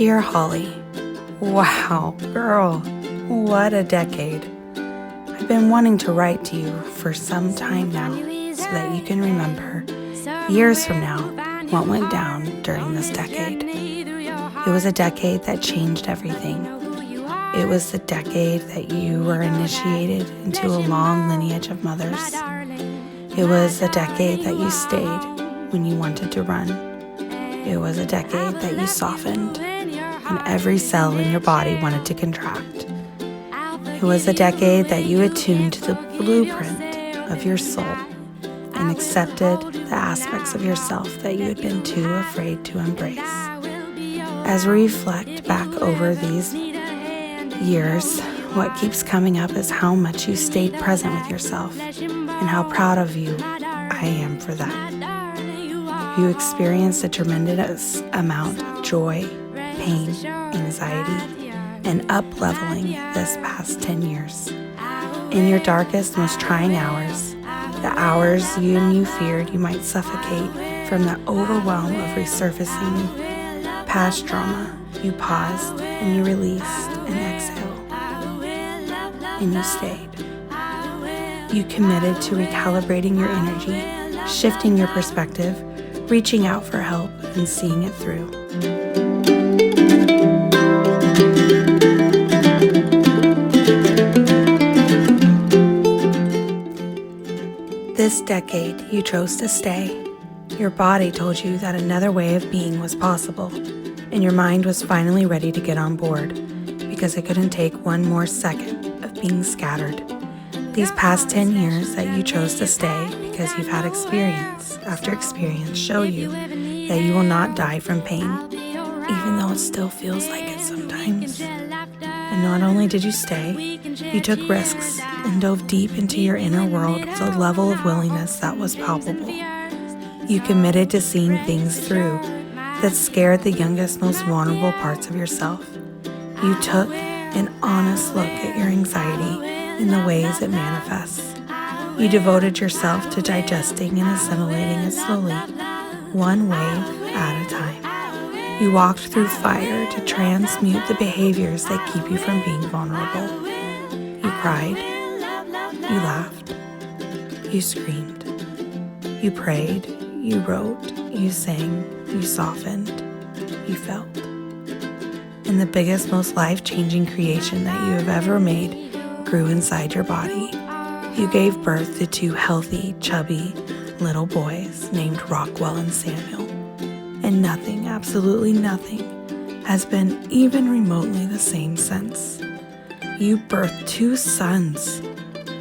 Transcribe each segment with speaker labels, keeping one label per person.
Speaker 1: Dear Holly, wow, girl, what a decade. I've been wanting to write to you for some time now so that you can remember, years from now, what went down during this decade. It was a decade that changed everything. It was the decade that you were initiated into a long lineage of mothers. It was a decade that you stayed when you wanted to run. It was a decade that you softened and every cell in your body wanted to contract. It was a decade that you attuned to the blueprint of your soul and accepted the aspects of yourself that you had been too afraid to embrace. As we reflect back over these years, what keeps coming up is how much you stayed present with yourself and how proud of you I am for that. You experienced a tremendous amount of joy, pain, anxiety, and up-leveling this past 10 years. In your darkest, most trying hours, the hours you feared you might suffocate from the overwhelm of resurfacing past trauma, you paused and you released and exhaled, and you stayed. You committed to recalibrating your energy, shifting your perspective, reaching out for help, and seeing it through. This decade, you chose to stay. Your body told you that another way of being was possible, and your mind was finally ready to get on board because it couldn't take one more second of being scattered. These past 10 years that you chose to stay because you've had experience after experience show you that you will not die from pain, even though it still feels like it sometimes. And not only did you stay, you took risks and dove deep into your inner world with a level of willingness that was palpable. You committed to seeing things through that scared the youngest, most vulnerable parts of yourself. You took an honest look at your anxiety and the ways it manifests. You devoted yourself to digesting and assimilating it slowly, one wave at a time. You walked through fire to transmute the behaviors that keep you from being vulnerable. You cried, you laughed, you screamed, you prayed, you wrote, you sang, you softened, you felt. And the biggest, most life-changing creation that you have ever made grew inside your body. You gave birth to two healthy, chubby little boys named Rockwell and Samuel. And nothing, absolutely nothing, has been even remotely the same since. You birthed two sons,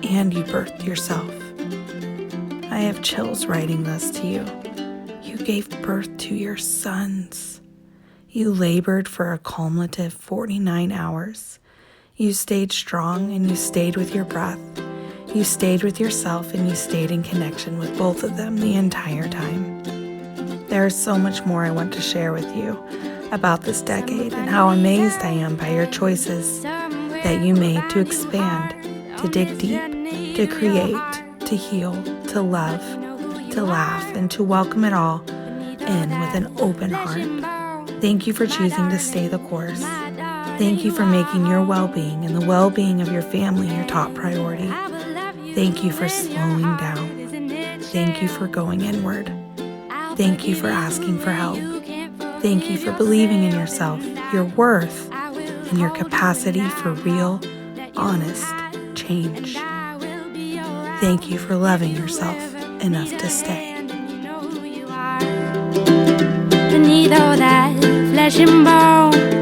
Speaker 1: and you birthed yourself. I have chills writing this to you. You gave birth to your sons. You labored for a cumulative 49 hours. You stayed strong and you stayed with your breath. You stayed with yourself and you stayed in connection with both of them the entire time. There is so much more I want to share with you about this decade and how amazed I am by your choices that you made to expand, to dig deep, to create, to heal, to love, to laugh, and to welcome it all in with an open heart. Thank you for choosing to stay the course. Thank you for making your well-being and the well-being of your family your top priority. Thank you for slowing down. Thank you for going inward. Thank you for asking for help. Thank you for believing in yourself, your worth, and your capacity for real, honest change. Thank you for loving yourself enough to stay.
Speaker 2: Beneath all that flesh and bone,